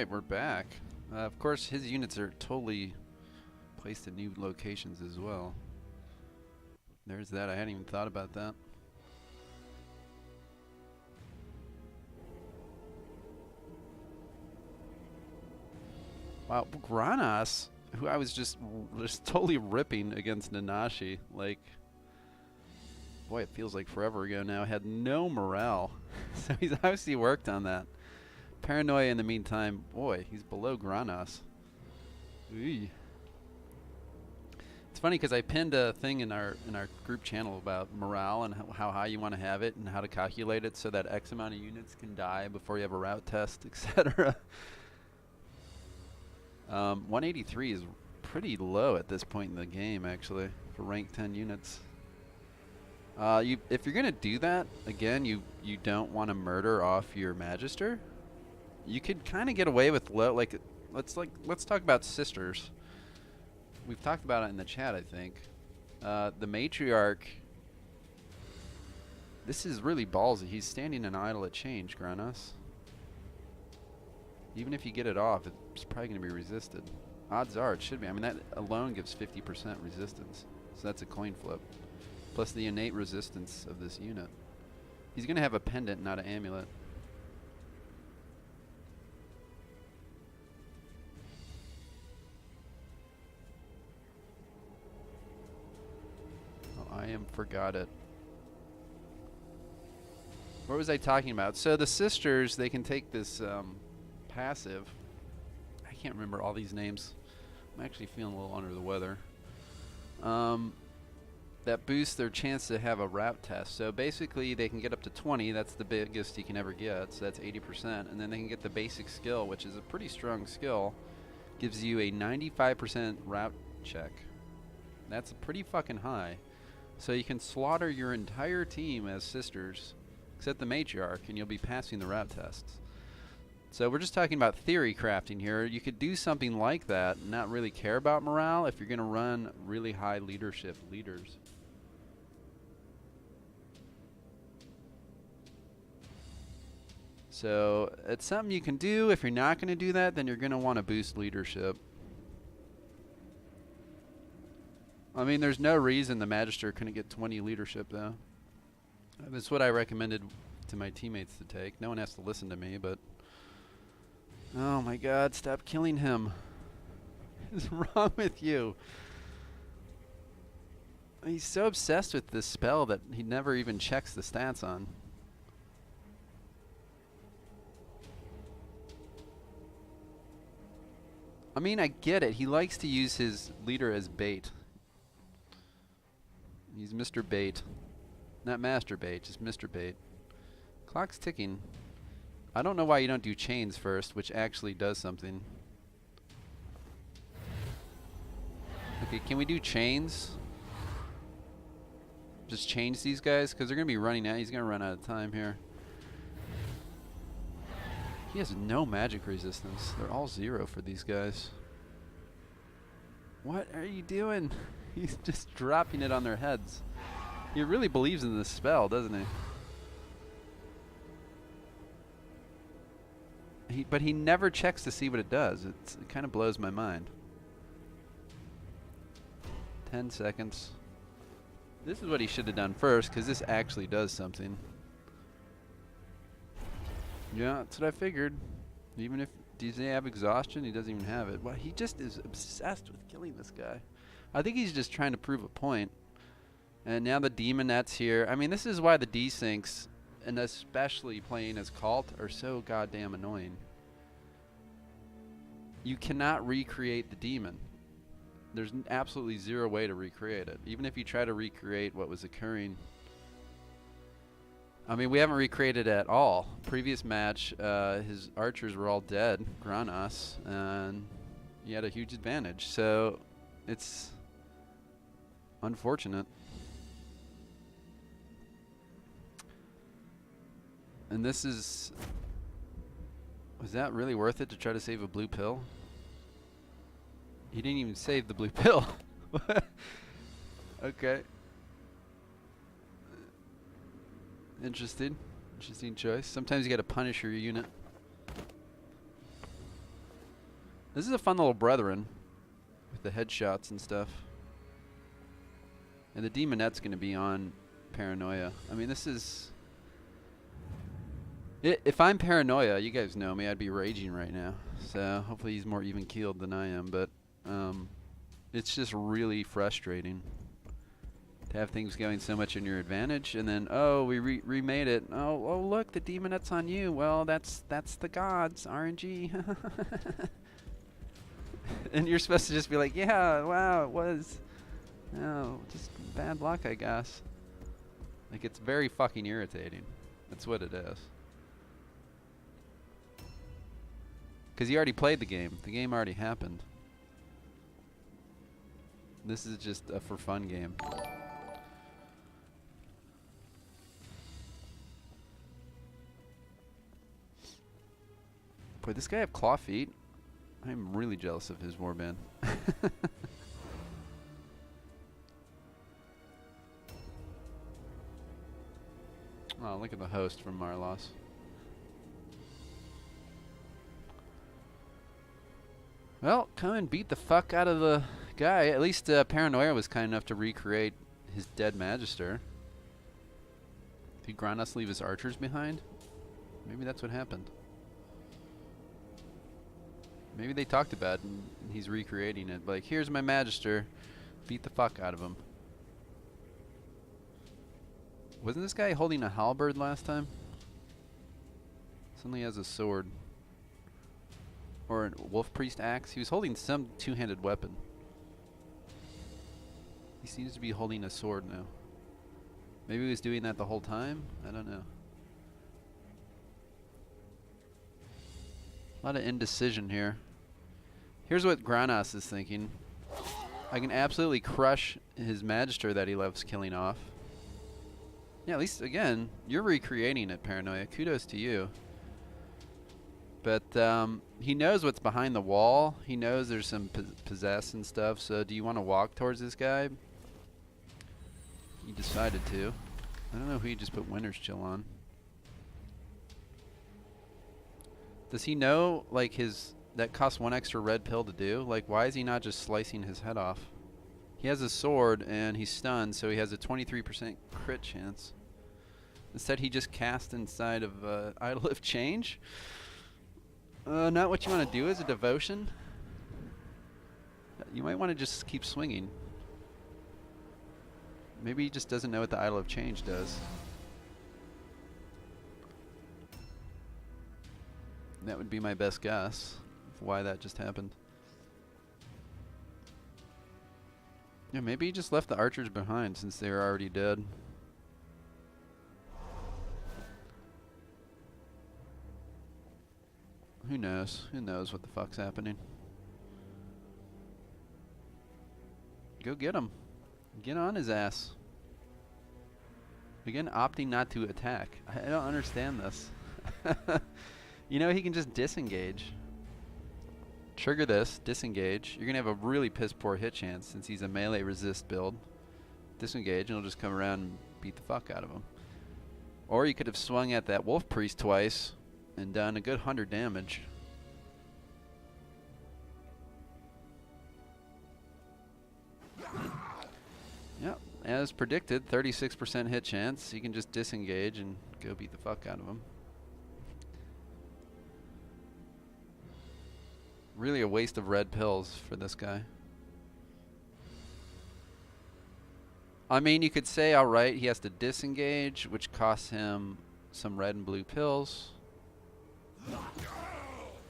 Alright, we're back. Of course, his units are totally placed in new locations as well. There's that. I hadn't even thought about that. Wow, Granas, who I was just totally ripping against Nanashi. Like, boy, it feels like forever ago now. Had no morale. So he's obviously worked on that. Paranoia in the meantime, boy, he's below Granas. Eey. It's funny because I pinned a thing in our group channel about morale and how high you want to have it and how to calculate it so that X amount of units can die before you have a route test, etc. 183 is pretty low at this point in the game, actually, for rank 10 units. If you're gonna do that, again, you don't want to murder off your Magister. You could kind of get away with low, let's talk about sisters. We've talked about it in the chat, I think. The matriarch. This is really ballsy. He's standing an idle at change, Granas. Even if you get it off, it's probably going to be resisted. Odds are it should be. I mean, that alone gives 50% resistance. So that's a coin flip. Plus the innate resistance of this unit. He's going to have a pendant, not an amulet. Oh, I forgot it. What was I talking about? So the sisters, they can take this passive. I can't remember all these names. I'm actually feeling a little under the weather. That boosts their chance to have a route test. So basically they can get up to 20. That's the biggest you can ever get. So that's 80%. And then they can get the basic skill, which is a pretty strong skill. Gives you a 95% route check. That's pretty fucking high. So you can slaughter your entire team as sisters, except the matriarch, and you'll be passing the route tests. So we're just talking about theory crafting here. You could do something like that and not really care about morale if you're going to run really high leadership leaders. So it's something you can do. If you're not going to do that, then you're going to want to boost leadership. I mean, there's no reason the Magister couldn't get 20 leadership, though. That's what I recommended to my teammates to take. No one has to listen to me, but... Oh my god, stop killing him. What is wrong with you? He's so obsessed with this spell that he never even checks the stats on. I mean, I get it. He likes to use his leader as bait. He's Mr. Bait. Not Master Bait, just Mr. Bait. Clock's ticking. I don't know why you don't do chains first, which actually does something. Okay, can we do chains? Just change these guys, because they're going to be running out. He's going to run out of time here. He has no magic resistance. They're all 0 for these guys. What are you doing? He's just dropping it on their heads. He really believes in this spell, doesn't he? But he never checks to see what it does. It kind of blows my mind. 10 seconds. This is what he should have done first, because this actually does something. Yeah, that's what I figured. Even if does he have exhaustion, he doesn't even have it. Well, he just is obsessed with killing this guy. I think he's just trying to prove a point. And now the Demonette's here. I mean, this is why the desyncs, and especially playing as Cult, are so goddamn annoying. You cannot recreate the demon. There's absolutely 0 way to recreate it. Even if you try to recreate what was occurring. I mean, we haven't recreated it at all. Previous match, his archers were all dead, Granas, and he had a huge advantage. So it's unfortunate. And this is... Was that really worth it to try to save a blue pill? He didn't even save the blue pill. Okay. Interesting choice. Sometimes you gotta punish your unit. This is a fun little brethren with the headshots and stuff. And the Demonette's going to be on Paranoia. I mean, this is... If I'm Paranoia, you guys know me, I'd be raging right now. So hopefully he's more even-keeled than I am. But it's just really frustrating to have things going so much in your advantage. And then, oh, we remade it. Oh, look, the Demonette's on you. Well, that's the gods, RNG. And you're supposed to just be like, yeah, wow, it was. No, just bad luck, I guess. Like, it's very fucking irritating. That's what it is. Because you already played the game. The game already happened. This is just a for fun game. Boy, this guy have claw feet. I'm really jealous of his warband. Oh, look at the host from Marlos. Well, come and beat the fuck out of the guy. At least Paranoia was kind enough to recreate his dead Magister. Did Granas leave his archers behind? Maybe that's what happened. Maybe they talked about it and he's recreating it. Like, here's my Magister. Beat the fuck out of him. Wasn't this guy holding a halberd last time? Suddenly he has a sword. Or a wolf priest axe. He was holding some two-handed weapon. He seems to be holding a sword now. Maybe he was doing that the whole time? I don't know. A lot of indecision here. Here's what Granas is thinking. I can absolutely crush his Magister that he loves killing off. Yeah, at least, again, you're recreating it, Paranoia. Kudos to you. But he knows what's behind the wall. He knows there's some possess and stuff. So do you want to walk towards this guy? He decided to. I don't know who he just put Winter's Chill on. Does he know, like, that costs 1 extra red pill to do? Like, why is he not just slicing his head off? He has a sword and he's stunned, so he has a 23% crit chance. Instead, he just cast inside of Idol of Change. Not what you want to do as a devotion. You might want to just keep swinging. Maybe he just doesn't know what the Idol of Change does. That would be my best guess of why that just happened. Yeah, maybe he just left the archers behind since they were already dead. Who knows? Who knows what the fuck's happening? Go get him. Get on his ass. Again, opting not to attack. I don't understand this. You know, he can just disengage. Trigger this, disengage. You're going to have a really piss poor hit chance since he's a melee resist build. Disengage and he'll just come around and beat the fuck out of him. Or you could have swung at that wolf priest twice and done a good 100 damage. Yep, as predicted, 36% hit chance. You can just disengage and go beat the fuck out of him. Really a waste of red pills for this guy. I mean, you could say, alright, he has to disengage, which costs him some red and blue pills.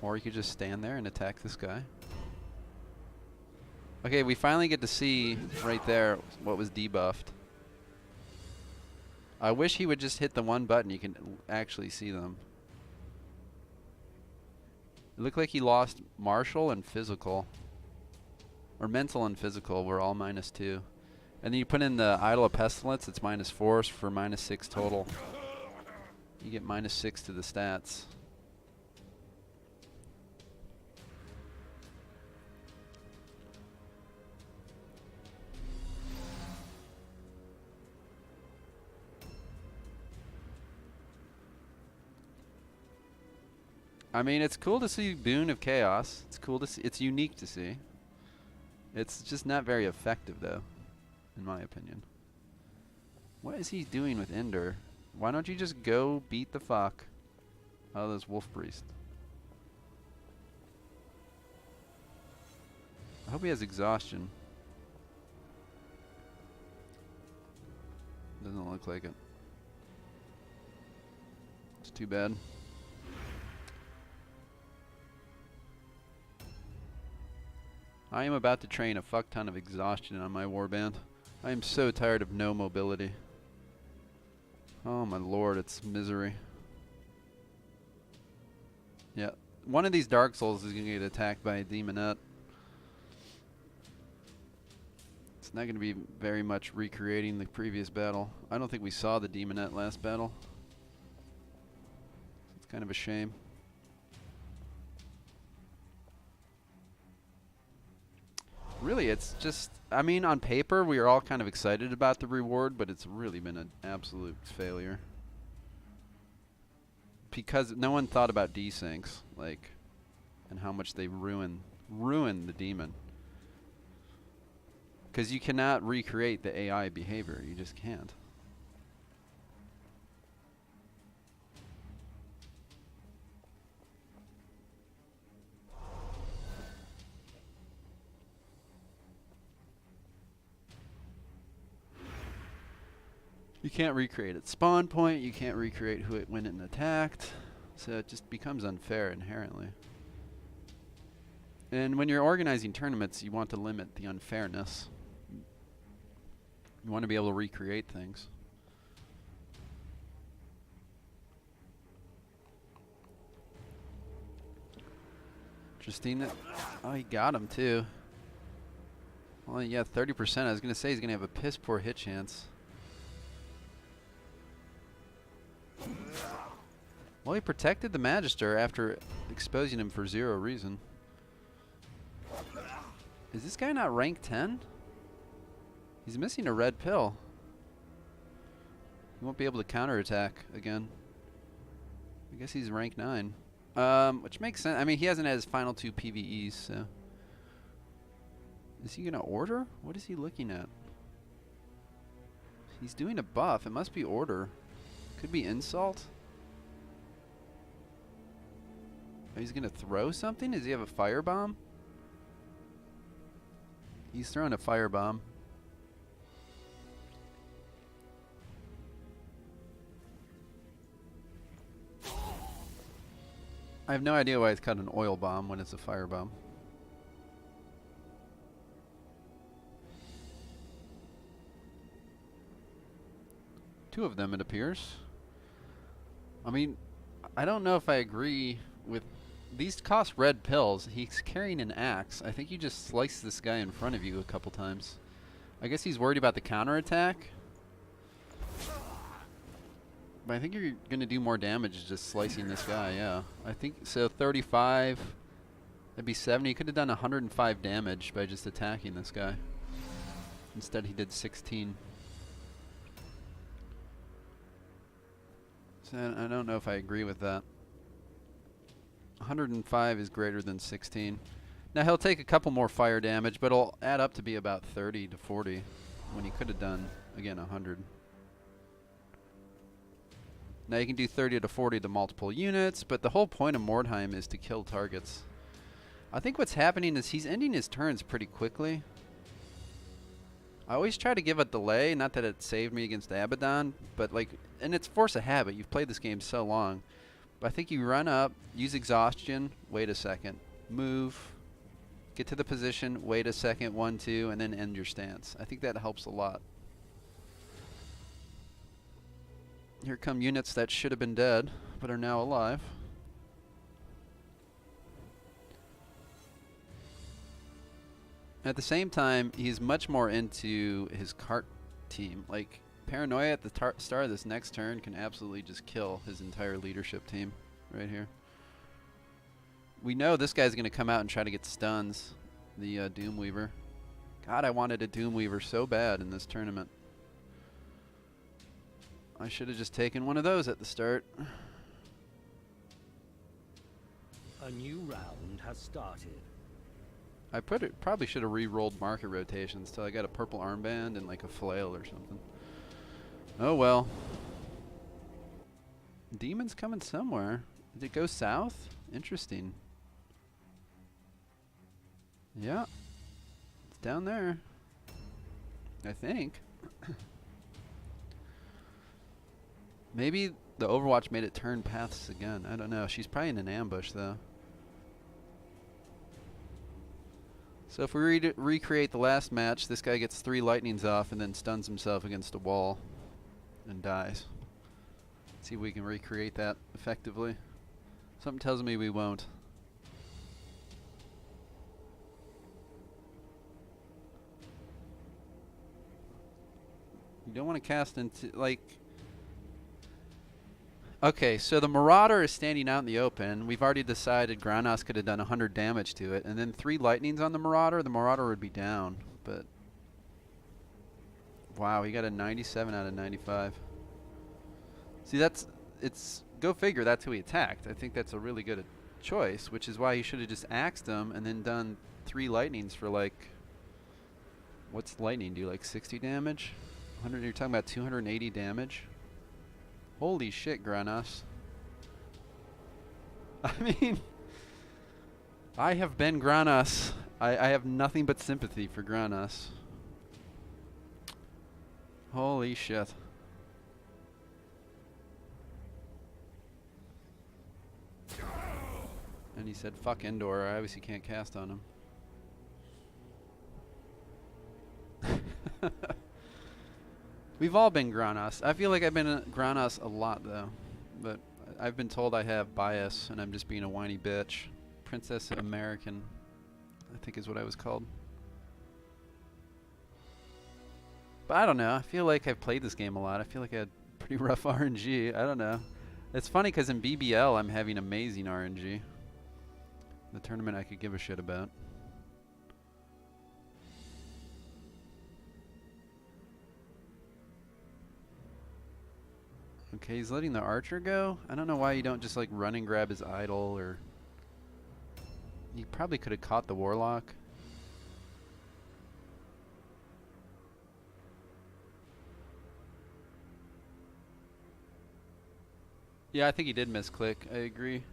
Or you could just stand there and attack this guy. Okay, we finally get to see right there what was debuffed. I wish he would just hit the one button you can actually see them. It looked like he lost martial and physical. Or mental and physical were all -2. And then you put in the Idol of Pestilence, it's -4 for -6 total. You get -6 to the stats. I mean, it's cool to see Boon of Chaos. It's cool to see. It's unique to see. It's just not very effective, though, in my opinion. What is he doing with Ender? Why don't you just go beat the fuck out of this Wolf Priest? I hope he has exhaustion. Doesn't look like it. It's too bad. I am about to train a fuck ton of exhaustion on my warband. I am so tired of no mobility. Oh my lord, it's misery. Yeah, one of these Dark Souls is going to get attacked by a demonette. It's not going to be very much recreating the previous battle. I don't think we saw the demonette last battle. It's kind of a shame. Really, it's just, I mean, on paper, we are all kind of excited about the reward, but it's really been an absolute failure. Because no one thought about desyncs, like, and how much they ruin the demon. Because you cannot recreate the AI behavior, you just can't. You can't recreate its spawn point, you can't recreate who it went and attacked, so it just becomes unfair inherently. And when you're organizing tournaments, you want to limit the unfairness. You want to be able to recreate things. Justina, oh, he got him too. Well, yeah, 30%. I was going to say he's going to have a piss poor hit chance. Well, he protected the Magister after exposing him for zero reason. Is this guy not rank 10? He's missing a red pill. He won't be able to counterattack again. I guess he's rank 9. Which makes sense. I mean, he hasn't had his final 2 PvEs, so. Is he going to order? What is he looking at? He's doing a buff. It must be order. Could be insult. He's going to throw something? Does he have a firebomb? He's throwing a firebomb. I have no idea why it's called an oil bomb when it's a firebomb. Two of them, it appears. I mean, I don't know if I agree with... These cost red pills. He's carrying an axe. I think you just slice this guy in front of you a couple times. I guess he's worried about the counterattack. But I think you're going to do more damage just slicing this guy, yeah. I think, so 35, that'd be 70. He could have done 105 damage by just attacking this guy. Instead he did 16. So I don't know if I agree with that. 105 is greater than 16. Now he'll take a couple more fire damage, but it'll add up to be about 30 to 40 when he could have done, again, 100. Now you can do 30 to 40 to multiple units, but the whole point of Mordheim is to kill targets. I think what's happening is he's ending his turns pretty quickly. I always try to give a delay, not that it saved me against Abaddon, but like, and it's force of habit. You've played this game so long. But I think you run up, use exhaustion, wait a second, move, get to the position, wait a second, 1, 2, and then end your stance. I think that helps a lot. Here come units that should have been dead, but are now alive. At the same time, he's much more into his cart team. Like, Paranoia at the start of this next turn can absolutely just kill his entire leadership team right here. We know this guy's going to come out and try to get stuns, the Doomweaver. God, I wanted a Doomweaver so bad in this tournament. I should have just taken one of those at the start. A new round has started. I probably should have re-rolled market rotations till I got a purple armband and like a flail or something. Oh well. Demon's coming somewhere. Did it go south? Interesting. Yeah. It's down there. I think. Maybe the Overwatch made it turn paths again. I don't know. She's probably in an ambush though. So if we recreate the last match, this guy gets 3 lightnings off and then stuns himself against a wall and dies. See if we can recreate that effectively. Something tells me we won't. You don't want to cast into, like... Okay, so the Marauder is standing out in the open. We've already decided Granas could have done 100 damage to it. And then 3 lightnings on the Marauder would be down. But... Wow, he got a 97 out of 95. See, that's... It's... Go figure, that's who he attacked. I think that's a really good choice, which is why he should have just axed him and then done 3 lightnings for like... What's lightning do? Like 60 damage? 100, you're talking about 280 damage? Holy shit, Granas. I mean, I have been Granas. I have nothing but sympathy for Granas. Holy shit. And he said, fuck Endor. I obviously can't cast on him. We've all been Granas. I feel like I've been Granas a lot, though. But I've been told I have bias, and I'm just being a whiny bitch. Princess American, I think is what I was called. But I don't know. I feel like I've played this game a lot. I feel like I had pretty rough RNG. I don't know. It's funny because in BBL, I'm having amazing RNG. The tournament I could give a shit about. Okay, he's letting the archer go. I don't know why you don't just like run and grab his idol, or... You probably could have caught the warlock. Yeah, I think he did misclick. I agree.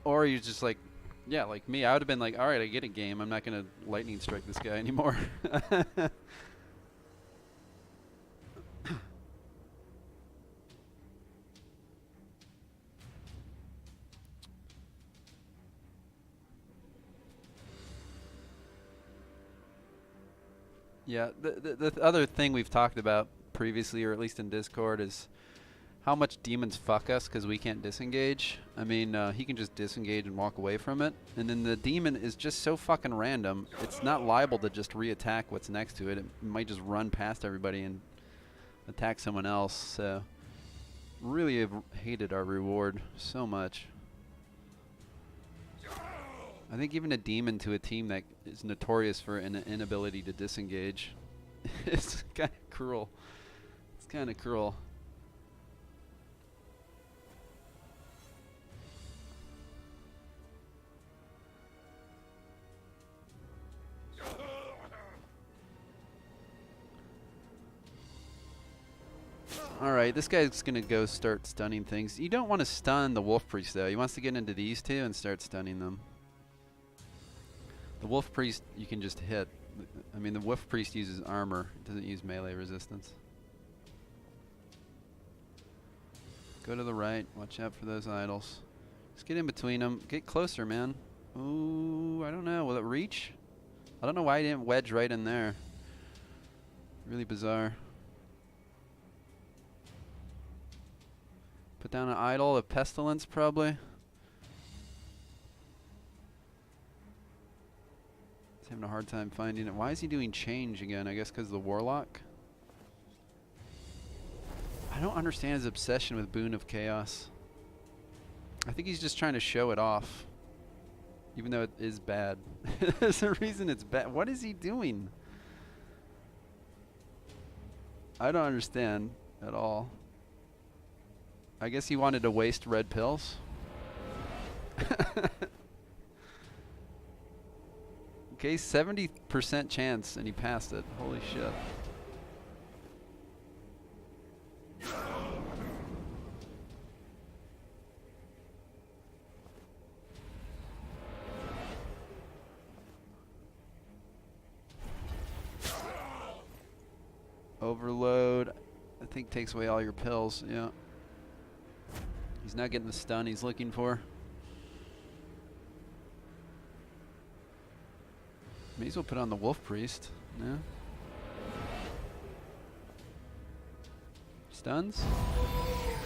Or he's just like, yeah, like me. I would have been like, alright, I get a game. I'm not going to lightning strike this guy anymore. Yeah, the other thing we've talked about previously, or at least in Discord, is how much demons fuck us because we can't disengage. I mean, he can just disengage and walk away from it. And then the demon is just so fucking random. It's not liable to just re-attack what's next to it. It might just run past everybody and attack someone else. So, really have hated our reward so much. I think even a demon to a team that is notorious for an inability to disengage is kind of cruel. It's kind of cruel. Alright, this guy's gonna go start stunning things. You don't want to stun the Wolf Priest though. He wants to get into these two and start stunning them. The Wolf Priest you can just hit. I mean, the Wolf Priest uses armor. It doesn't use melee resistance. Go to the right. Watch out for those idols. Just get in between them. Get closer, man. Ooh, I don't know. Will it reach? I don't know why I didn't wedge right in there. Really bizarre. Put down an idol of pestilence, probably. He's having a hard time finding it. Why is he doing change again? I guess because of the warlock. I don't understand his obsession with Boon of Chaos. I think he's just trying to show it off, even though it is bad. There's a reason it's bad. What is he doing? I don't understand at all. I guess he wanted to waste red pills. Okay, 70% chance, and he passed it. Holy shit. Overload, I think takes away all your pills, yeah. He's not getting the stun he's looking for. May as well put on the Wolf Priest, yeah. Stuns?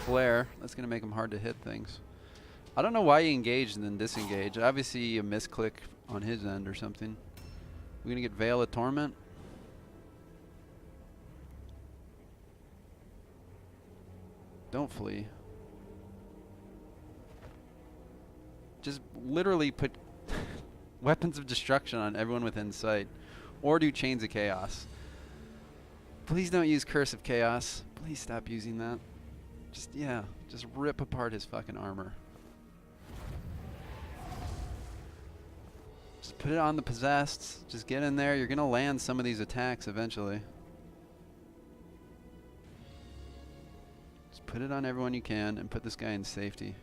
Flare, that's gonna make him hard to hit things. I don't know why he engaged and then disengaged. Obviously a misclick on his end or something. We're gonna get Veil of Torment. Don't flee. Just literally put weapons of destruction on everyone within sight. Or do Chains of Chaos. Please don't use Curse of Chaos. Please stop using that. Just, yeah, just rip apart his fucking armor. Just put it on the Possessed. Just get in there. You're gonna land some of these attacks eventually. Put it on everyone you can and put this guy in safety.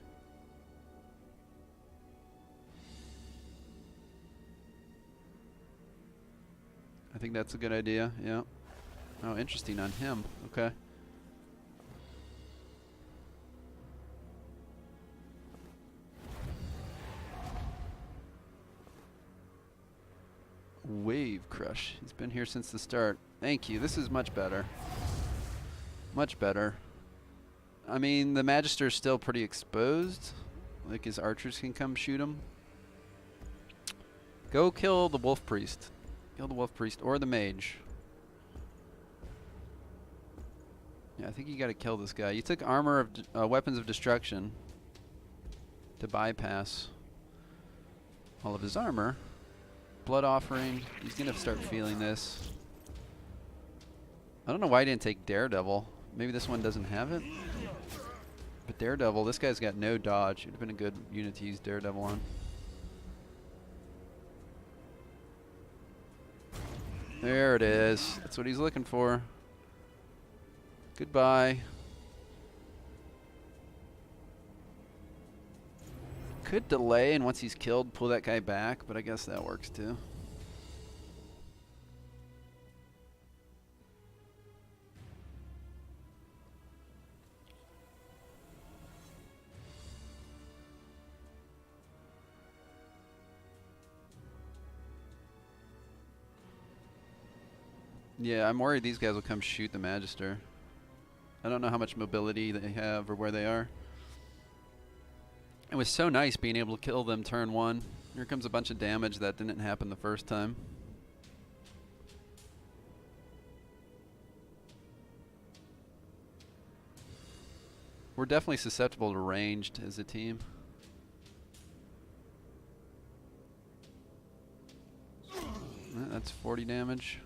I think that's a good idea, yeah. Oh, interesting on him, okay. Wave Crush, he's been here since the start. Thank you, this is much better. Much better. I mean, the Magister's still pretty exposed. Like, his archers can come shoot him. Go kill the Wolf Priest. Kill the Wolf Priest or the Mage. Yeah, I think you gotta kill this guy. You took armor of weapons of destruction to bypass all of his armor. Blood Offering. He's gonna start feeling this. I don't know why he didn't take Daredevil. Maybe this one doesn't have it. But Daredevil, this guy's got no dodge. It would have been a good unit to use Daredevil on. There it is. That's what he's looking for. Goodbye. Could delay, and once he's killed, pull that guy back, but I guess that works too. Yeah, I'm worried these guys will come shoot the Magister. I don't know how much mobility they have or where they are. It was so nice being able to kill them turn one. Here comes a bunch of damage that didn't happen the first time. We're definitely susceptible to ranged as a team. That's 40 damage.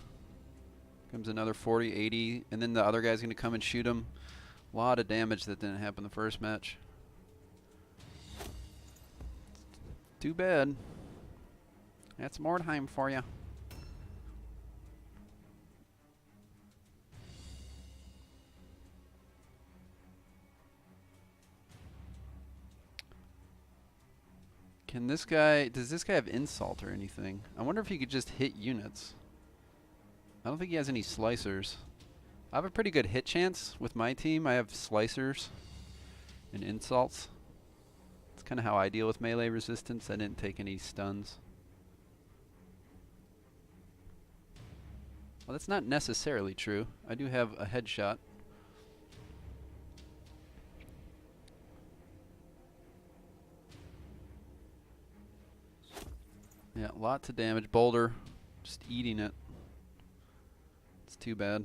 Comes another 40, 80, and then the other guy's going to come and shoot him. A lot of damage that didn't happen the first match. Too bad. That's Mordheim for you. Can this guy, does this guy have insult or anything? I wonder if he could just hit units. I don't think he has any slicers. I have a pretty good hit chance with my team. I have slicers and insults. It's kind of how I deal with melee resistance. I didn't take any stuns. Well, that's not necessarily true. I do have a headshot. Yeah, lots of damage. Boulder, just eating it. It's too bad.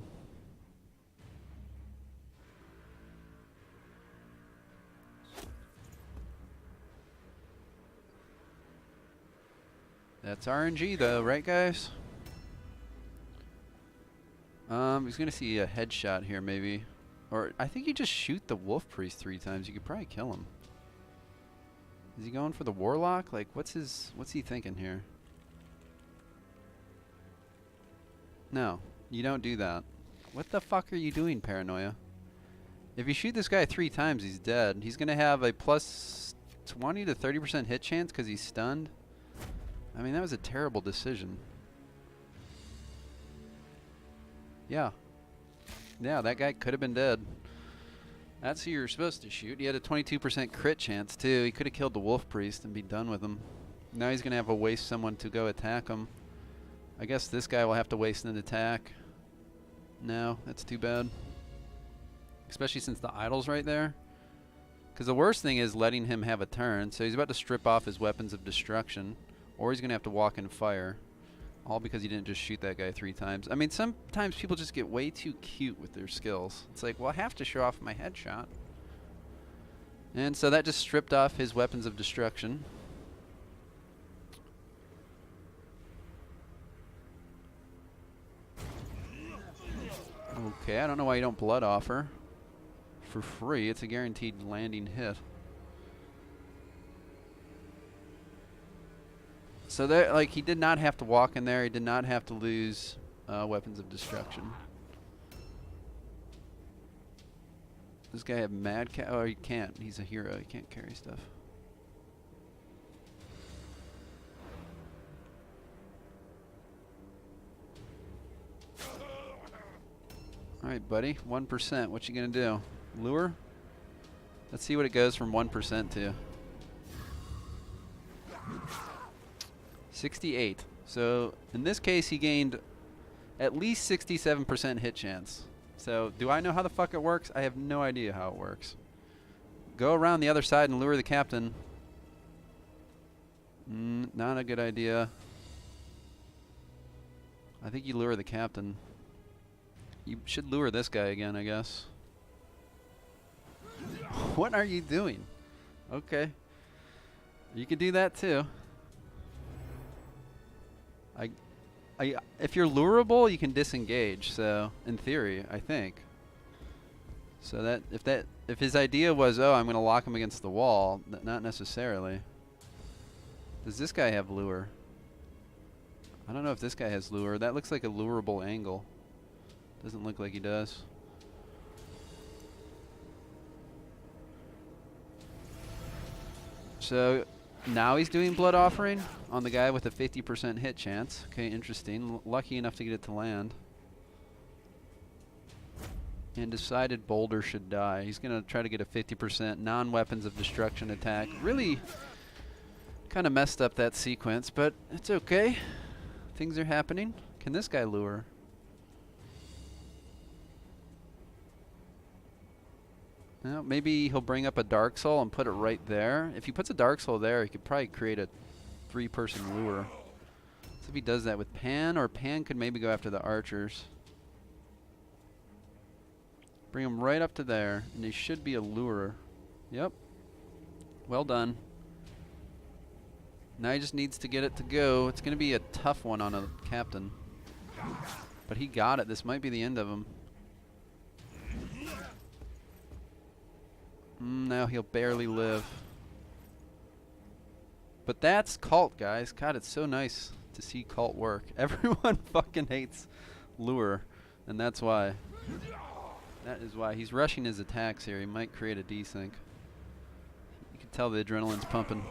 That's RNG though, right guys? He's gonna see a headshot here maybe. Or I think you just shoot the Wolf Priest 3 times. You could probably kill him. Is he going for the Warlock? Like, what's he thinking here? No, you don't do that. What the fuck are you doing, Paranoia? If you shoot this guy 3 times, he's dead. He's going to have a plus 20 to 30% hit chance because he's stunned. I mean, that was a terrible decision. Yeah. Yeah, that guy could have been dead. That's who you were supposed to shoot. He had a 22% crit chance, too. He could have killed the Wolf Priest and be done with him. Now he's going to have to waste someone to go attack him. I guess this guy will have to waste an attack. No, that's too bad. Especially since the idol's right there. Because the worst thing is letting him have a turn. So he's about to strip off his weapons of destruction. Or he's going to have to walk in fire. All because he didn't just shoot that guy 3 times. I mean, sometimes people just get way too cute with their skills. It's like, well, I have to show off my headshot. And so that just stripped off his weapons of destruction. Okay, I don't know why you don't blood offer. For free, it's a guaranteed landing hit. So there, like, he did not have to walk in there. He did not have to lose weapons of destruction. Does this guy have mad cat? Oh, he can't. He's a hero. He can't carry stuff. All right, buddy. 1%. What you gonna do? Lure? Let's see what it goes from 1% to. 68. So in this case, he gained at least 67% hit chance. So do I know how the fuck it works? I have no idea how it works. Go around the other side and lure the captain. Not a good idea. I think you lure the captain. You should lure this guy again, I guess. What are you doing? Okay. You can do that too. If you're lureable, you can disengage. So, in theory, I think. So that if his idea was, oh, I'm going to lock him against the wall, not necessarily. Does this guy have lure? I don't know if this guy has lure. That looks like a lureable angle. Doesn't look like he does. So now he's doing blood offering on the guy with a 50% hit chance. Okay, interesting. Lucky enough to get it to land. And decided Boulder should die. He's going to try to get a 50% non-weapons of destruction attack. Really kind of messed up that sequence, but it's okay. Things are happening. Can this guy lure? No, maybe he'll bring up a Dark Soul and put it right there. If he puts a Dark Soul there, he could probably create a 3-person lure. So if he does that with Pan, or Pan could maybe go after the archers. Bring him right up to there, and he should be a lurer. Yep. Well done. Now he just needs to get it to go. It's going to be a tough one on a captain. But he got it. This might be the end of him. Now he'll barely live. But that's Cult, guys. God, it's so nice to see Cult work. Everyone fucking hates Lure, and that's why. That is why. He's rushing his attacks here. He might create a desync. You can tell the adrenaline's pumping.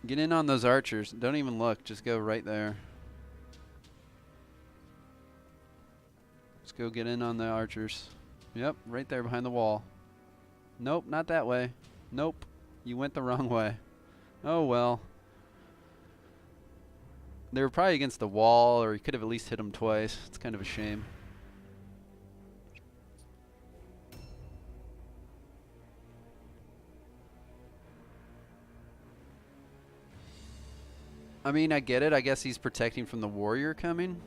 Get in on those archers. Don't even look. Just go right there. Just go get in on the archers. Yep, right there behind the wall. Nope, not that way. Nope, you went the wrong way. Oh well. They were probably against the wall, or you could have at least hit them twice. It's kind of a shame. I mean, I get it. I guess he's protecting from the warrior coming.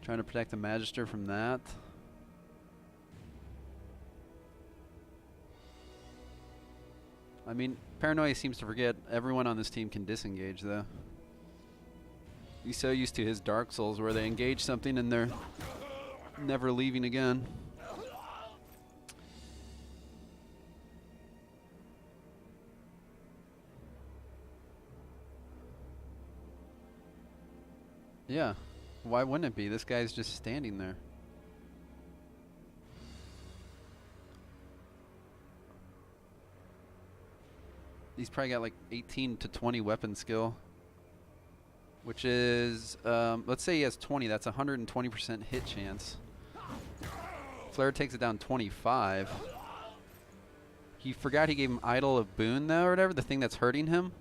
Trying to protect the Magister from that. I mean, Paranoia seems to forget everyone on this team can disengage, though. He's so used to his Dark Souls where they engage something and they're never leaving again. Yeah, why wouldn't it be? This guy's just standing there. He's probably got like 18 to 20 weapon skill, which is, let's say he has 20, that's 120% hit chance. Flare takes it down 25. He forgot he gave him Idol of Boon though, or whatever, the thing that's hurting him,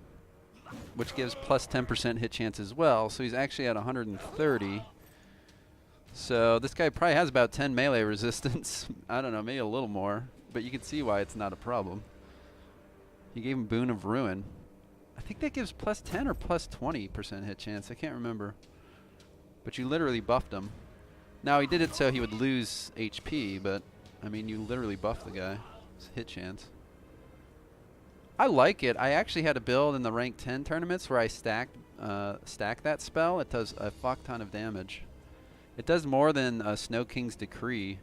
which gives plus 10% hit chance as well, so he's actually at 130. So this guy probably has about 10 melee resistance. I don't know, maybe a little more, but you can see why it's not a problem. He gave him Boon of Ruin. I think that gives plus 10 or plus 20% hit chance. I can't remember. But you literally buffed him. Now, he did it so he would lose HP, but, I mean, you literally buffed the guy. It's hit chance. I like it. I actually had a build in the rank 10 tournaments where I stack that spell. It does a fuck ton of damage. It does more than Snow King's Decree.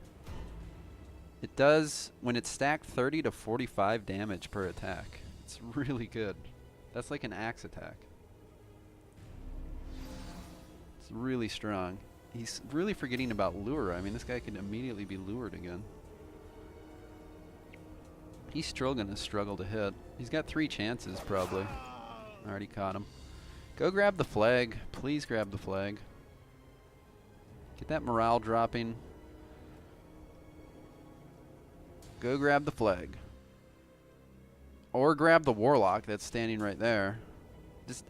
It does, when it's stacked, 30 to 45 damage per attack. It's really good. That's like an axe attack. It's really strong. He's really forgetting about lure. I mean, this guy could immediately be lured again. He's still going to struggle to hit. He's got 3 chances, probably. I already caught him. Go grab the flag. Please grab the flag. Get that morale dropping. Go grab the flag. Or grab the warlock that's standing right there. Just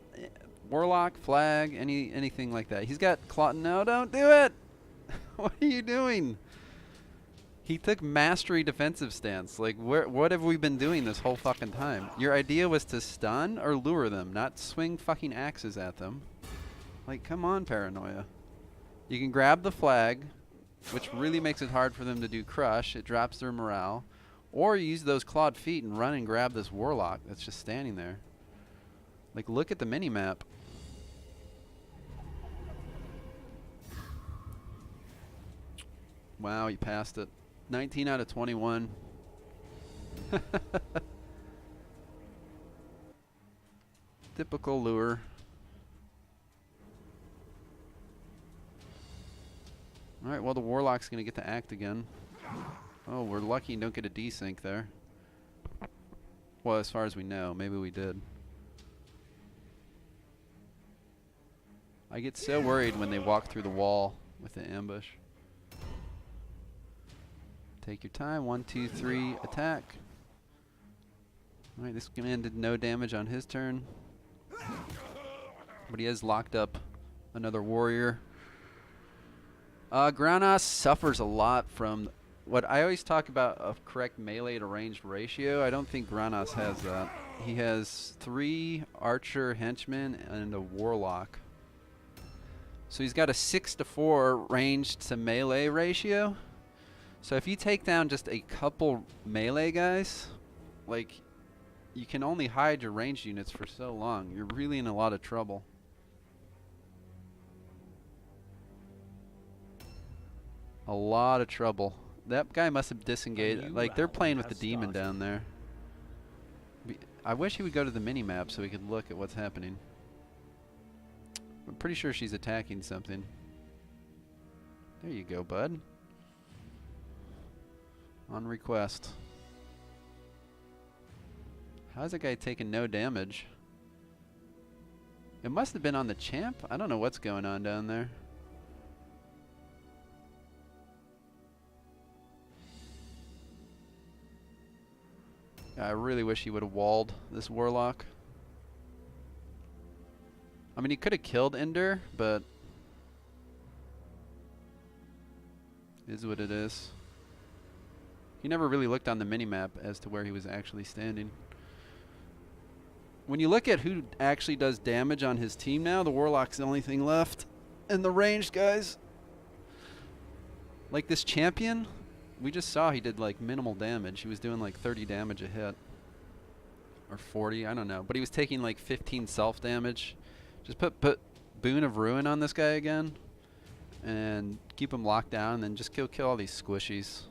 warlock, flag, anything like that. He's got claw. No, don't do it. What are you doing? He took mastery defensive stance. Like, what have we been doing this whole fucking time? Your idea was to stun or lure them, not swing fucking axes at them. Like, come on, Paranoia. You can grab the flag, which really makes it hard for them to do crush. It drops their morale. Or you use those clawed feet and run and grab this warlock that's just standing there. Like, look at the mini-map. Wow, he passed it. 19 out of 21. Typical lure. Alright, well, the warlock's going to get to act again. Oh, we're lucky and don't get a desync there. Well, as far as we know. Maybe we did. I get so worried when they walk through the wall with the ambush. Take your time. 1, 2, 3, attack. Alright, this man did no damage on his turn. But he has locked up another warrior. Granas suffers a lot from what I always talk about, a correct melee to ranged ratio. I don't think Granas has that. He has 3 archer henchmen and a warlock. So he's got a 6-to-4 ranged to melee ratio. So if you take down just a couple melee guys, like, you can only hide your ranged units for so long. You're really in a lot of trouble. A lot of trouble. That guy must have disengaged. Like, they're playing with the demon down there. I wish he would go to the mini-map so we could look at what's happening. I'm pretty sure she's attacking something. There you go, bud. On request. How's that guy taking no damage? It must have been on the champ. I don't know what's going on down there. I really wish he would have walled this warlock. I mean, he could have killed Ender, but it is what it is. He never really looked on the minimap as to where he was actually standing. When you look at who actually does damage on his team now, the warlock's the only thing left. And the ranged guys, like this champion, we just saw he did like minimal damage. He was doing like 30 damage a hit. Or 40, I don't know. But he was taking like 15 self damage. Just put Boon of Ruin on this guy again. And keep him locked down, and then just kill all these squishies.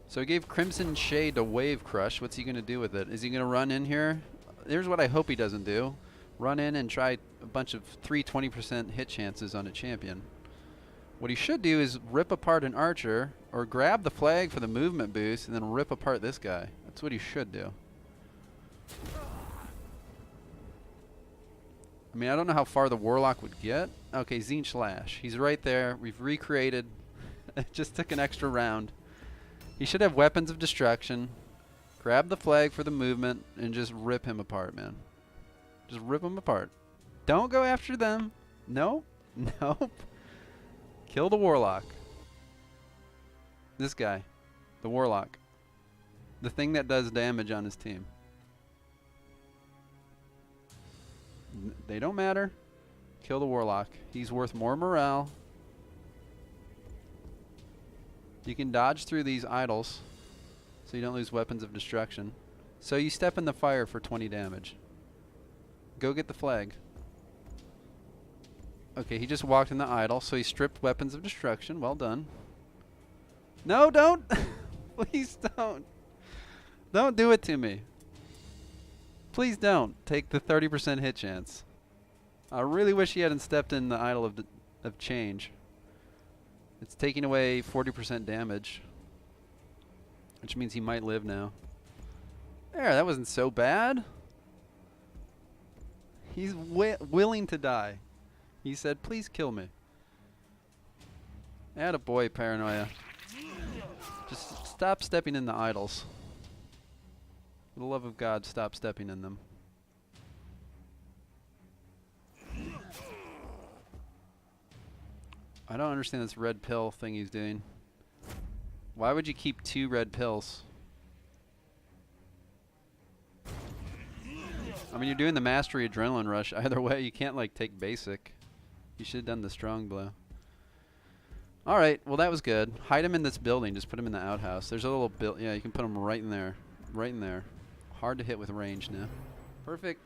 So he gave Crimson Shade to Wave Crush. What's he going to do with it? Is he going to run in here? Here's what I hope he doesn't do. Run in and try a bunch of 20% hit chances on a champion. What he should do is rip apart an archer, or grab the flag for the movement boost, and then rip apart this guy. That's what he should do. I mean, I don't know how far the Warlock would get. Okay, Zinch Lash. He's right there. We've recreated. It just took an extra round. He should have Weapons of Destruction. Grab the flag for the movement and just rip him apart, man. Just rip him apart. Don't go after them. No. Nope. Kill the Warlock. This guy. The Warlock. The thing that does damage on his team. They don't matter. Kill the Warlock. He's worth more morale. You can dodge through these idols so you don't lose Weapons of Destruction. So you step in the fire for 20 damage. Go get the flag. Okay, he just walked in the idol, so he stripped Weapons of Destruction. Well done. No, don't! Please don't. Don't do it to me. Please don't take the 30% hit chance. I really wish he hadn't stepped in the idol of change. It's taking away 40% damage, which means he might live now. There, that wasn't so bad. He's willing to die. He said, please kill me. Attaboy, Paranoia. Just stop stepping in the idols. For the love of God, stop stepping in them. I don't understand this red pill thing he's doing. Why would you keep 2 red pills? I mean, you're doing the Mastery Adrenaline Rush. Either way, you can't, like, take basic. You should have done the Strong Blow. Alright, well, that was good. Hide him in this building. Just put him in the outhouse. There's a little build. Yeah, you can put him right in there. Right in there. Hard to hit with range now. Perfect.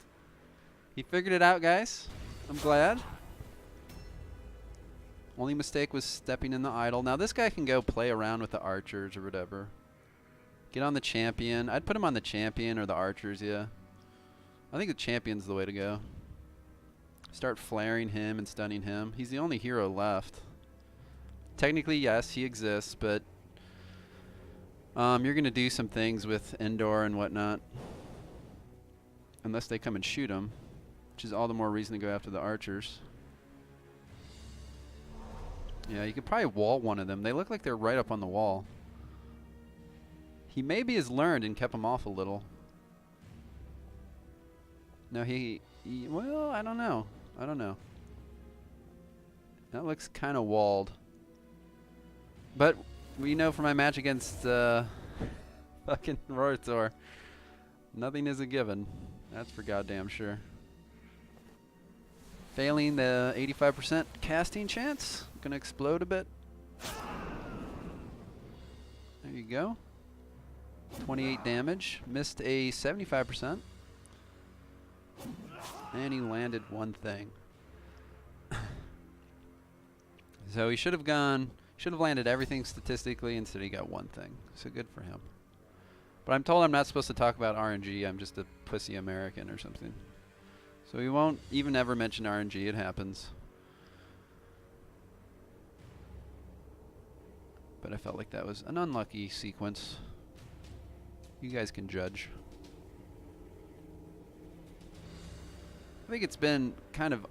He figured it out, guys. I'm glad. Only mistake was stepping in the idol. Now this guy can go play around with the archers or whatever. Get on the champion. I'd put him on the champion or the archers, yeah. I think the champion's the way to go. Start flaring him and stunning him. He's the only hero left. Technically, yes, he exists, but you're going to do some things with Endor and whatnot. Unless they come and shoot him, which is all the more reason to go after the archers. Yeah, you could probably wall one of them. They look like they're right up on the wall. He maybe has learned and kept them off a little. No, well, I don't know. I don't know. That looks kind of walled. But we know from my match against fucking Roritor, nothing is a given. That's for goddamn sure. Failing the 85% casting chance. Gonna explode a bit. There you go. 28 damage. Missed a 75%. And he landed one thing. So he should have landed everything statistically. Instead he got one thing. So good for him. But I'm told I'm not supposed to talk about RNG. I'm just a pussy American or something. So we won't even ever mention RNG. It happens. But I felt like that was an unlucky sequence. You guys can judge. I think it's been kind of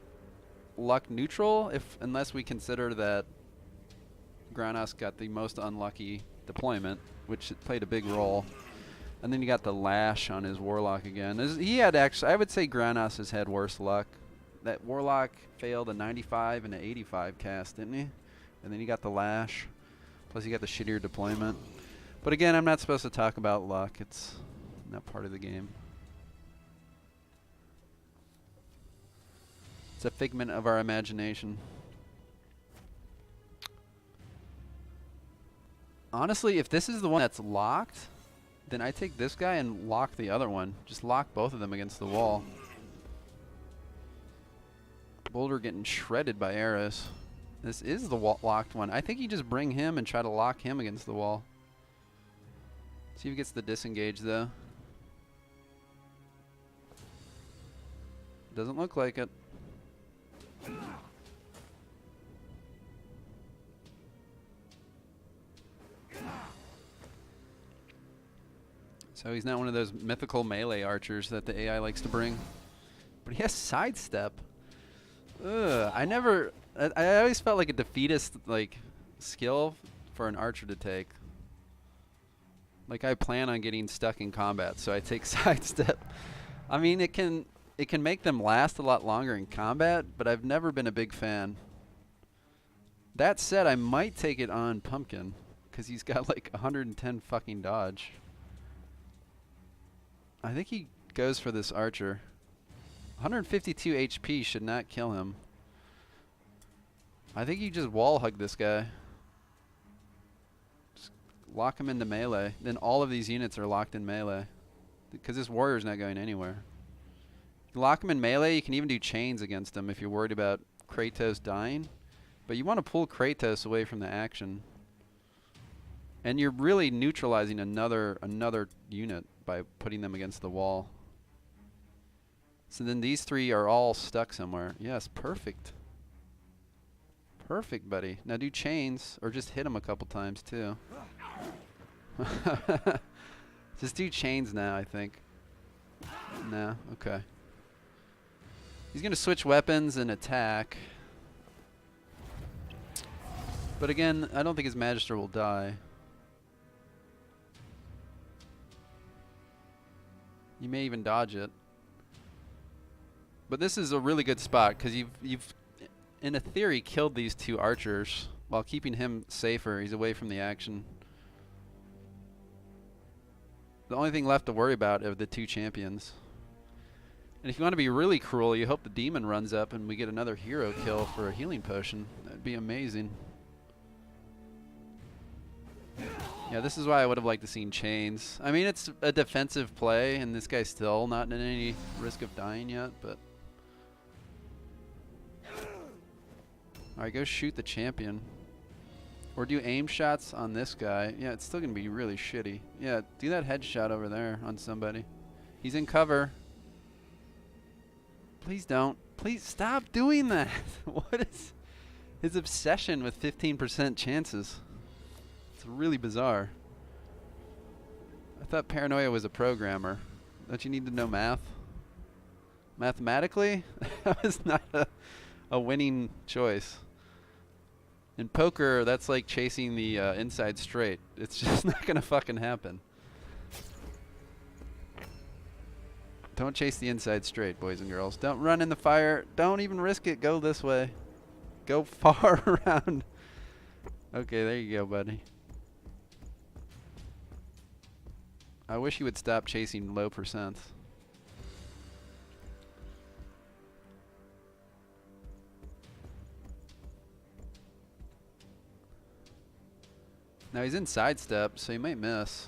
luck neutral, unless we consider that Granas got the most unlucky deployment, which played a big role. And then you got the lash on his Warlock again. He had actually, I would say Granas has had worse luck. That Warlock failed a 95 and an 85 cast, didn't he? And then you got the lash. Plus you got the shittier deployment. But again, I'm not supposed to talk about luck. It's not part of the game. It's a figment of our imagination. Honestly, if this is the one that's locked, then I take this guy and lock the other one. Just lock both of them against the wall. Boulder getting shredded by arrows. This is the locked one. I think you just bring him and try to lock him against the wall. See if he gets the disengage though. Doesn't look like it. So he's not one of those mythical melee archers that the AI likes to bring. But he has sidestep. Ugh, I always felt like a defeatist like skill for an archer to take. Like I plan on getting stuck in combat, so I take sidestep. I mean, it can make them last a lot longer in combat, but I've never been a big fan. That said, I might take it on Pumpkin because he's got like 110 fucking dodge. I think he goes for this archer. 152 HP should not kill him. I think you just wall hug this guy. Just lock him into melee. Then all of these units are locked in melee. Because this warrior's not going anywhere. You lock him in melee, you can even do chains against him if you're worried about Kratos dying. But you want to pull Kratos away from the action. And you're really neutralizing another unit by putting them against the wall. So then these three are all stuck somewhere. Yes, perfect. Perfect, buddy. Now do chains, or just hit him a couple times too. Just do chains now, I think. No, okay. He's going to switch weapons and attack. But again, I don't think his Magister will die. You may even dodge it. But this is a really good spot because you've in a theory killed these two archers while keeping him safer. He's away from the action. The only thing left to worry about are the two champions. And if you want to be really cruel, you hope the demon runs up and we get another hero kill for a healing potion. That'd be amazing. Yeah, this is why I would have liked to seen chains. I mean, it's a defensive play, and this guy's still not in any risk of dying yet, but... Alright, go shoot the champion. Or do aim shots on this guy. Yeah, it's still going to be really shitty. Yeah, do that headshot over there on somebody. He's in cover. Please don't. Please stop doing that. What is his obsession with 15% chances? It's really bizarre. I thought Paranoia was a programmer. Don't you need to know math? Mathematically, that was not a winning choice. In poker, that's like chasing the inside straight. It's just not gonna fucking happen. Don't chase the inside straight, boys and girls. Don't run in the fire. Don't even risk it. Go this way. Go far around. Okay, there you go, buddy. I wish he would stop chasing low percents. Now he's in sidestep, so he might miss.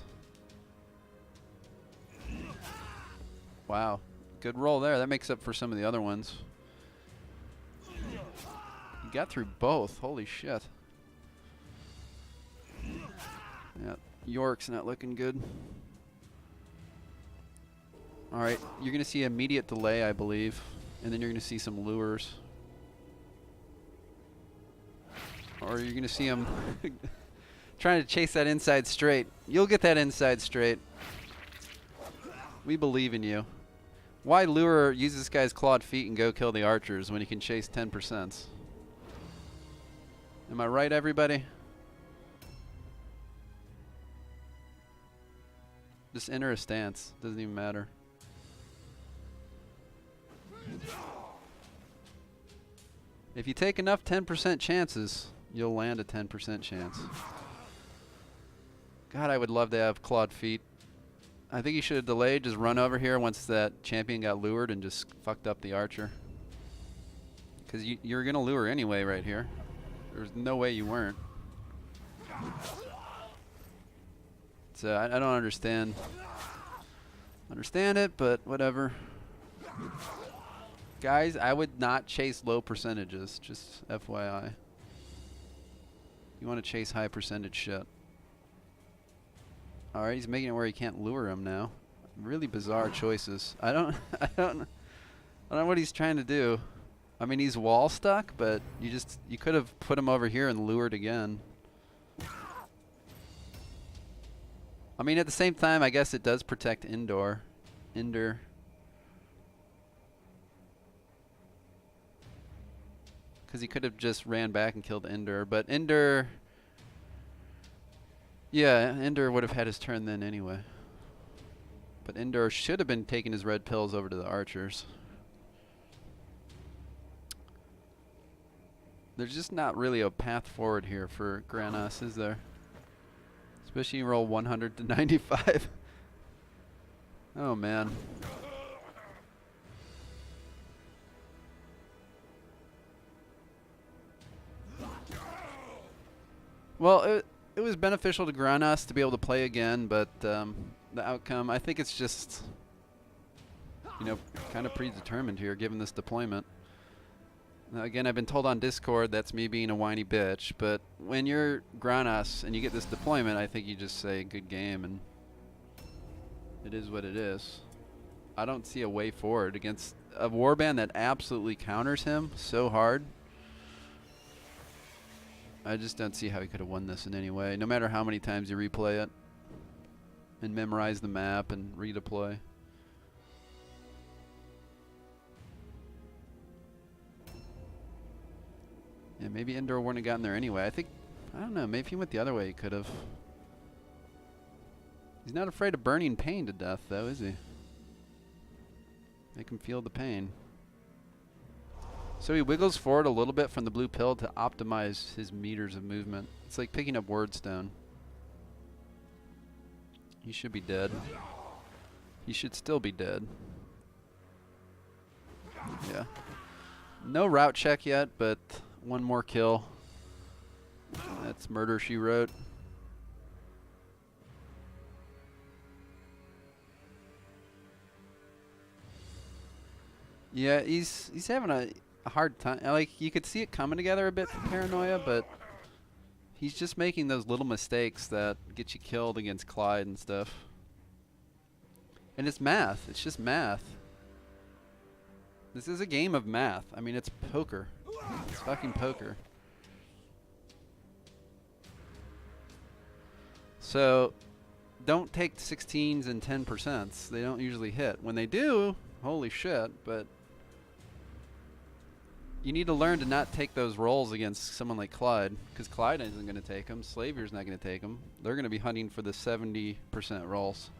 Wow. Good roll there. That makes up for some of the other ones. He got through both. Holy shit. Yeah, York's not looking good. Alright, you're going to see immediate delay, I believe. And then you're going to see some lures. Or you're going to see him trying to chase that inside straight. You'll get that inside straight. We believe in you. Why lure, use this guy's clawed feet and go kill the archers when he can chase 10%? Am I right, everybody? Just enter a stance. Doesn't even matter. If you take enough 10% chances, you'll land a 10% chance. God, I would love to have clawed feet. I think he should have delayed, just run over here once that champion got lured and just fucked up the archer. Because you're going to lure anyway right here. There's no way you weren't. So I don't understand it, but whatever. Guys, I would not chase low percentages, just FYI. You want to chase high percentage shit. Alright, he's making it where he can't lure him now. Really bizarre choices. I don't know what he's trying to do. I mean, he's wall stuck, but you could have put him over here and lured again. I mean, at the same time, I guess it does protect Ender. Because he could have just ran back and killed Ender, but Ender... Yeah, Ender would have had his turn then anyway. But Ender should have been taking his red pills over to the archers. There's just not really a path forward here for Granas, is there? Especially you roll 100 to 95. Oh man. Well, it was beneficial to Granas to be able to play again, but the outcome, I think it's just, you know, kind of predetermined here given this deployment. Now, again, I've been told on Discord that's me being a whiny bitch, but when you're Granas and you get this deployment, I think you just say good game, and it is what it is. I don't see a way forward against a warband that absolutely counters him so hard. I just don't see how he could have won this in any way, no matter how many times you replay it and memorize the map and redeploy. Yeah, maybe Ender wouldn't have gotten there anyway. I don't know, maybe if he went the other way he could have. He's not afraid of burning pain to death though, is he? Make him feel the pain. So he wiggles forward a little bit from the blue pill to optimize his meters of movement. It's like picking up wordstone. He should be dead. He should still be dead. Yeah. No route check yet, but one more kill. That's murder she wrote. Yeah, he's having a hard time. Like, you could see it coming together a bit for Paranoia, but he's just making those little mistakes that get you killed against Clyde and stuff. And it's math. It's just math. This is a game of math. I mean, it's poker. It's fucking poker. So, don't take 16s and 10%. They don't usually hit. When they do, holy shit, but you need to learn to not take those rolls against someone like Clyde, because Clyde isn't going to take them. Slavier's not going to take them. They're going to be hunting for the 70% rolls.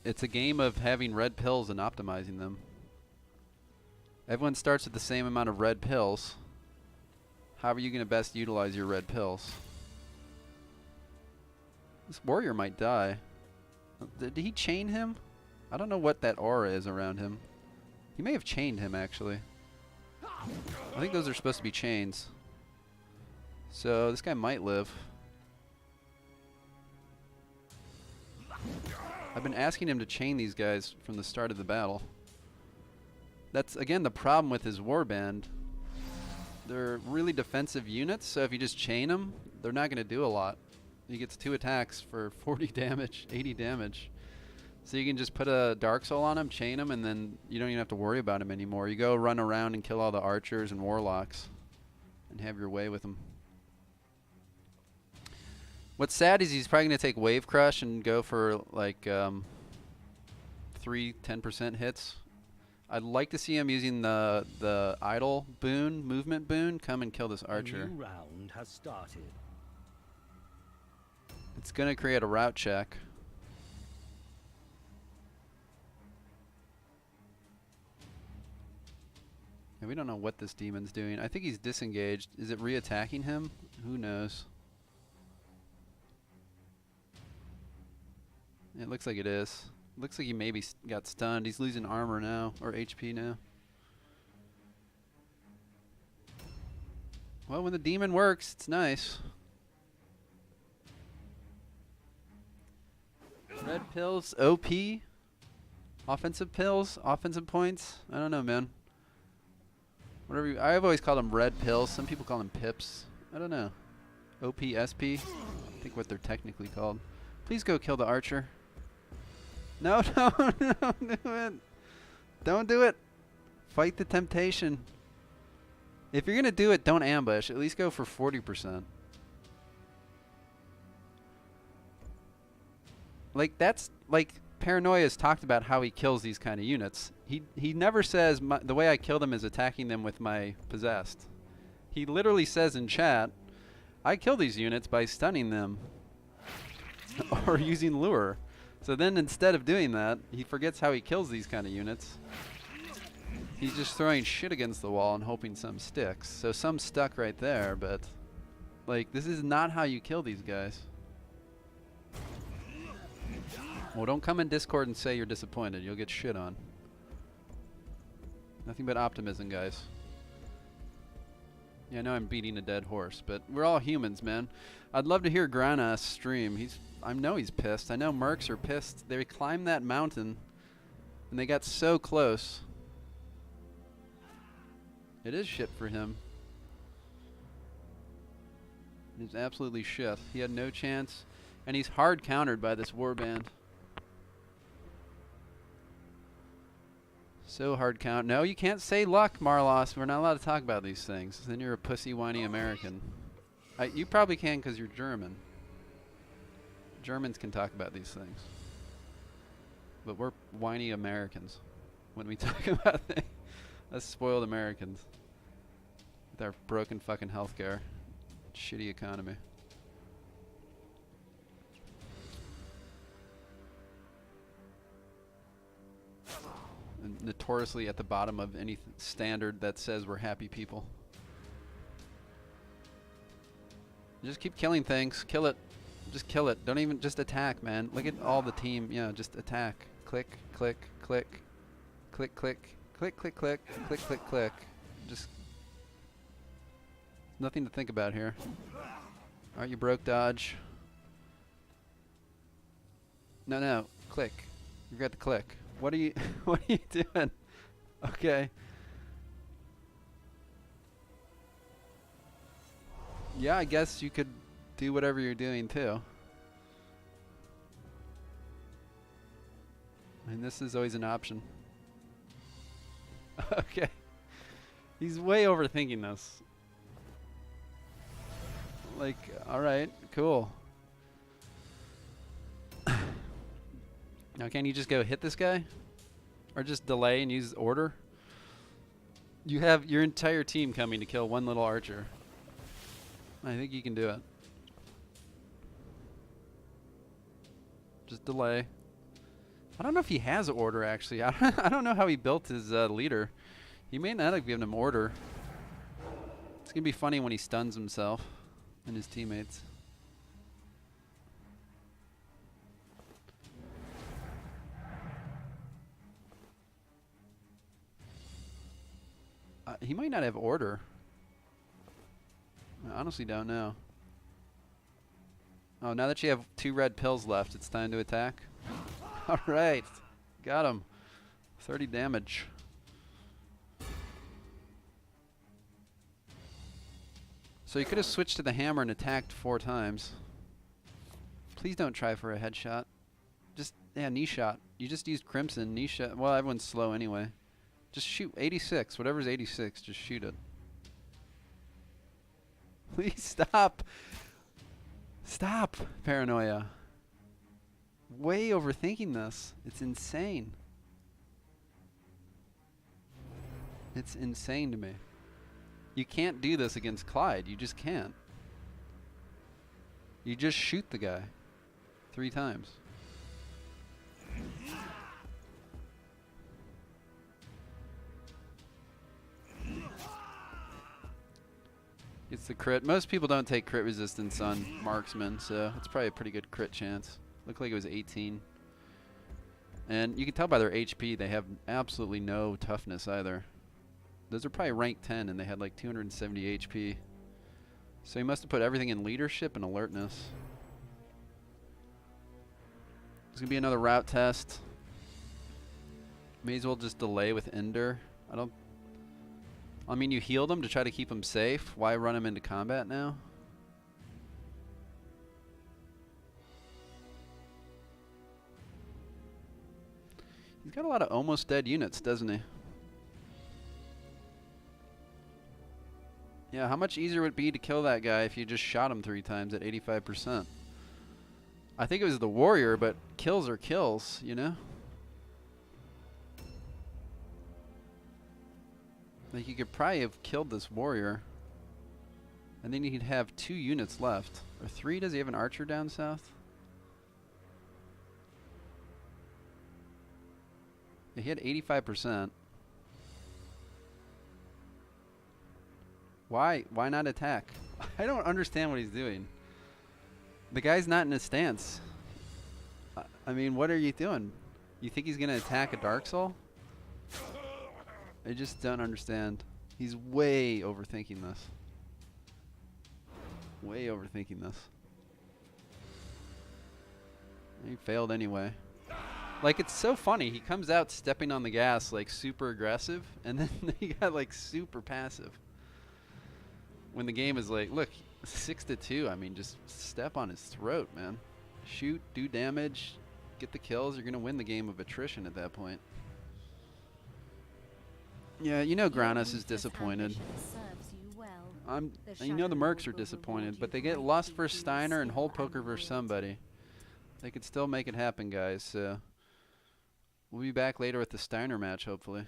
It's a game of having red pills and optimizing them. Everyone starts with the same amount of red pills. How are you going to best utilize your red pills? This warrior might die. Did he chain him? I don't know what that aura is around him. He may have chained him, actually. I think those are supposed to be chains. So this guy might live. I've been asking him to chain these guys from the start of the battle. That's, again, the problem with his warband. They're really defensive units, so if you just chain them, they're not going to do a lot. He gets 2 attacks for 40 damage, 80 damage. So you can just put a Dark Soul on him, chain him, and then you don't even have to worry about him anymore. You go run around and kill all the archers and warlocks and have your way with them. What's sad is he's probably going to take Wave Crush and go for like 3 10% hits. I'd like to see him using the idle boon, movement boon, come and kill this archer. A new round has started. It's going to create a route check. Yeah, we don't know what this demon's doing. I think he's disengaged. Is it re-attacking him? Who knows? It looks like it is. Looks like he maybe got stunned. He's losing armor now, or HP now. Well, when the demon works, it's nice. Red pills, OP. Offensive pills, offensive points. I don't know, man. Whatever you, I've always called them red pills. Some people call them pips. I don't know. OPSP. I think what they're technically called. Please go kill the archer. No, no, don't do it. Don't do it. Fight the temptation. If you're going to do it, don't ambush. At least go for 40%. Like, that's, like, Paranoia has talked about how he kills these kind of units. He never says, the way I kill them is attacking them with my possessed. He literally says in chat, I kill these units by stunning them. Or using lure. So then instead of doing that, he forgets how he kills these kind of units. He's just throwing shit against the wall and hoping some sticks. So some stuck right there, but like, this is not how you kill these guys. Well, don't come in Discord and say you're disappointed. You'll get shit on. Nothing but optimism, guys. Yeah, I know I'm beating a dead horse, but we're all humans, man. I'd love to hear Granas stream. I know he's pissed. I know Mercs are pissed. They climbed that mountain, and they got so close. It is shit for him. It's absolutely shit. He had no chance, and he's hard countered by this warband. So hard count. No, you can't say luck, Marlos. We're not allowed to talk about these things. Then you're a pussy, whiny American. You probably can because you're German. Germans can talk about these things. But we're whiny Americans when we talk about things. Us spoiled Americans. With our broken fucking healthcare. Shitty economy. And notoriously at the bottom of any standard that says we're happy people. Just keep killing things. Kill it. Just kill it. Don't even just attack, man. Look at all the team. Yeah, just attack. Click, click, click. Click, click. Click, click, click. Click, click, click. Just nothing to think about here. Alright, you broke dodge. No, no. Click. You got the click. What are you what are you doing? Okay. Yeah, I guess you could do whatever you're doing too. I mean, this is always an option. Okay. He's way overthinking this. Like, alright, cool. Now, can you just go hit this guy? Or just delay and use order? You have your entire team coming to kill one little archer. I think you can do it. Just delay. I don't know if he has order, actually. I don't know how he built his leader. He may not have given him order. It's going to be funny when he stuns himself and his teammates. He might not have order. I honestly don't know. Oh, now that you have 2 red pills left, it's time to attack. Alright. Got him. 30 damage. So you could have switched to the hammer and attacked 4 times. Please don't try for a headshot. Just, yeah, knee shot. You just used Crimson, knee shot. Well, everyone's slow anyway. Just shoot 86. Whatever's 86, just shoot it. Please stop. Stop, Paranoia. Way overthinking this. It's insane. It's insane to me. You can't do this against Clyde. You just can't. You just shoot the guy 3 times. It's the crit. Most people don't take crit resistance on marksmen, so it's probably a pretty good crit chance. Looked like it was 18. And you can tell by their HP they have absolutely no toughness either. Those are probably rank 10 and they had like 270 HP. So he must have put everything in leadership and alertness. There's gonna be another route test. May as well just delay with Ender. I mean, you healed him to try to keep him safe. Why run him into combat now? He's got a lot of almost dead units, doesn't he? Yeah, how much easier would it be to kill that guy if you just shot him 3 times at 85%? I think it was the warrior, but kills are kills, you know? Like, you could probably have killed this warrior. And then he'd have 2 units left. Or 3? Does he have an archer down south? Yeah, he had 85%. Why not attack? I don't understand what he's doing. The guy's not in a stance. I mean, what are you doing? You think he's going to attack a Dark Soul? I just don't understand. He's way overthinking this. Way overthinking this. He failed anyway. Like, it's so funny. He comes out stepping on the gas, like, super aggressive, and then he got, like, super passive. When the game is like, look, 6-2. I mean, just step on his throat, man. Shoot, do damage, get the kills. You're going to win the game of attrition at that point. Yeah, you know Granas is disappointed. You know the Mercs are disappointed, but they get Lust versus Steiner and Hole Poker versus somebody. They could still make it happen, guys. So we'll be back later with the Steiner match, hopefully.